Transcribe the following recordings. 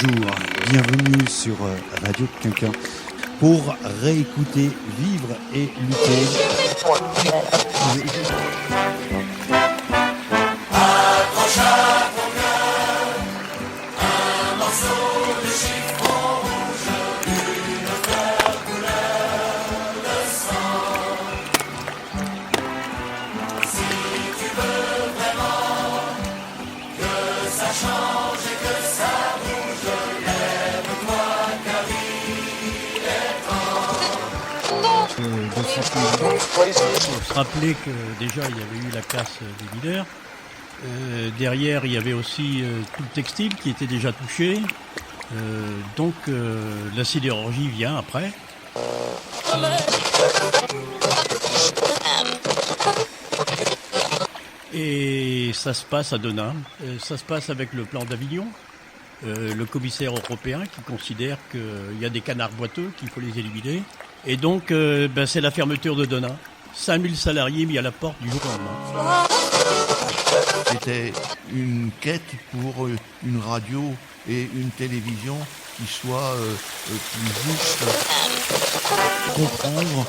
Bonjour, bienvenue sur Radio Quinquin pour réécouter Vivre et lutter. Il faut se rappeler que déjà il y avait eu la casse des mineurs. Derrière il y avait aussi tout le textile qui était déjà touché. Donc la sidérurgie vient après. Et ça se passe à Denain. Ça se passe avec le plan d'Avignon. Le commissaire européen qui considère qu'il y a des canards boiteux, qu'il faut les éliminer. Et donc, c'est la fermeture de Denain. 5000 salariés mis à la porte du jour au lendemain. C'était une quête pour une radio et une télévision qui soient plus justes. Comprendre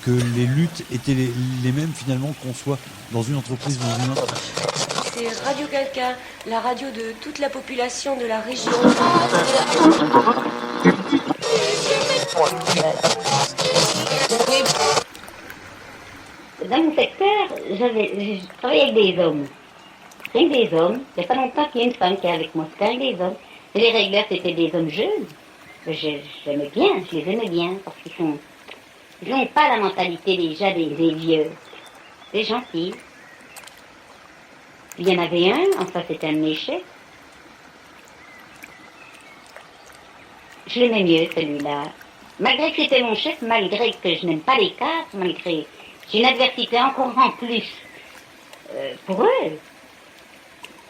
que les luttes étaient les mêmes finalement qu'on soit dans une entreprise ou dans une autre. C'est Radio Quinquin, la radio de toute la population de la région. Dans mon secteur, je travaillais avec des hommes. Rien que des hommes. Il n'y a pas longtemps qu'il y a une femme qui est avec moi. C'était rien que des hommes. Et les régleurs, c'était des hommes jeunes. J'aimais bien, je les aimais bien, parce ils n'ont pas la mentalité déjà des vieux. Des gentils. Il y en avait un, enfin c'était un échec. Je l'aimais mieux, celui-là. Malgré que c'était mon chef, malgré que je n'aime pas les cartes, malgré j'ai une adversité encore en plus pour eux.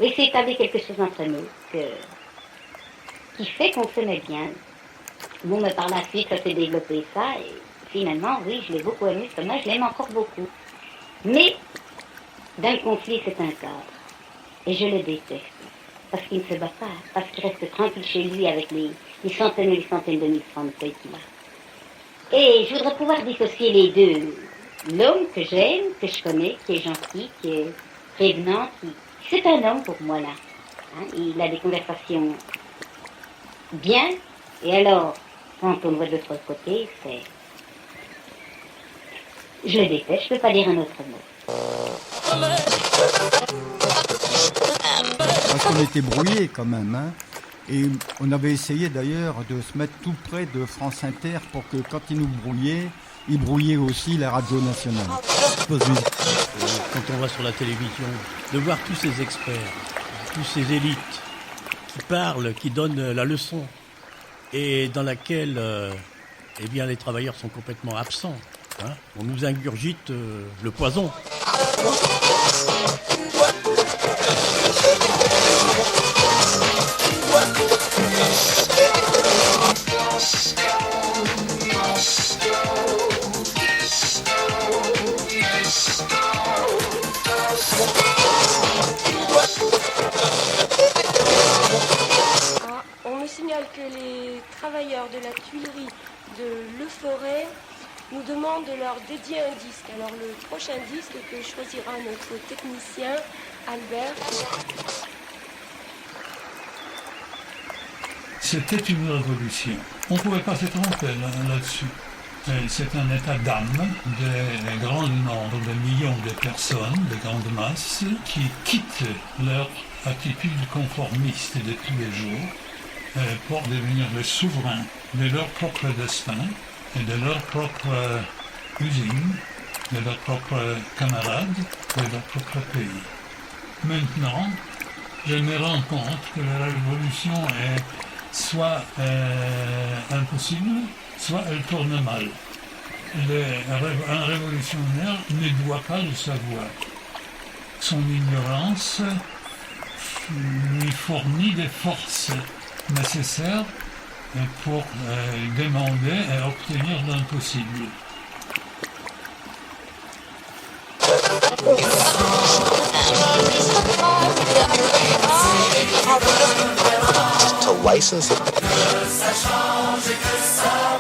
Oui, c'est établi quelque chose entre nous qui fait qu'on s'aimait bien. Bon, mais par la suite, ça s'est développé ça, et finalement, oui, je l'ai beaucoup aimé, ce homme-là, je l'aime encore beaucoup. Mais, dans le conflit, c'est un cadre. Et je le déteste. Parce qu'il ne se bat pas, parce qu'il reste tranquille chez lui avec les centaines et les centaines de mille francs de feuilles qu'il a. Et je voudrais pouvoir dissocier les deux. L'homme que j'aime, que je connais, qui est gentil, qui est prévenant, c'est un homme pour moi, là. Hein, il a des conversations bien, et alors, quand on le voit de l'autre côté, c'est... Je le déteste, je ne peux pas dire un autre mot. Parce qu'on était brouillés quand même, hein. Et on avait essayé d'ailleurs de se mettre tout près de France Inter pour que quand ils nous brouillaient, ils brouillaient aussi la radio nationale. Quand on va sur la télévision, de voir tous ces experts, tous ces élites qui parlent, qui donnent la leçon, et dans laquelle eh bien, les travailleurs sont complètement absents. Hein. On nous ingurgite le poison. On me signale que les travailleurs de la tuilerie de Le Forêt nous demandent de leur dédier un disque. Alors le prochain disque que choisira notre technicien, Albert. C'était une révolution. On ne pouvait pas se tromper là-dessus. C'est un état d'âme de grand nombre de millions de personnes, de grandes masses, qui quittent leur attitude conformiste de tous les jours pour devenir le souverain de leur propre destin et de leur propre usine, de leurs propres camarades, de leur propre pays. Maintenant, je me rends compte que la révolution est soit impossible, soit elle tourne mal. Un révolutionnaire ne doit pas le savoir. Son ignorance lui fournit des forces nécessaires pour demander et obtenir l'impossible. to license it. Que ça change et que ça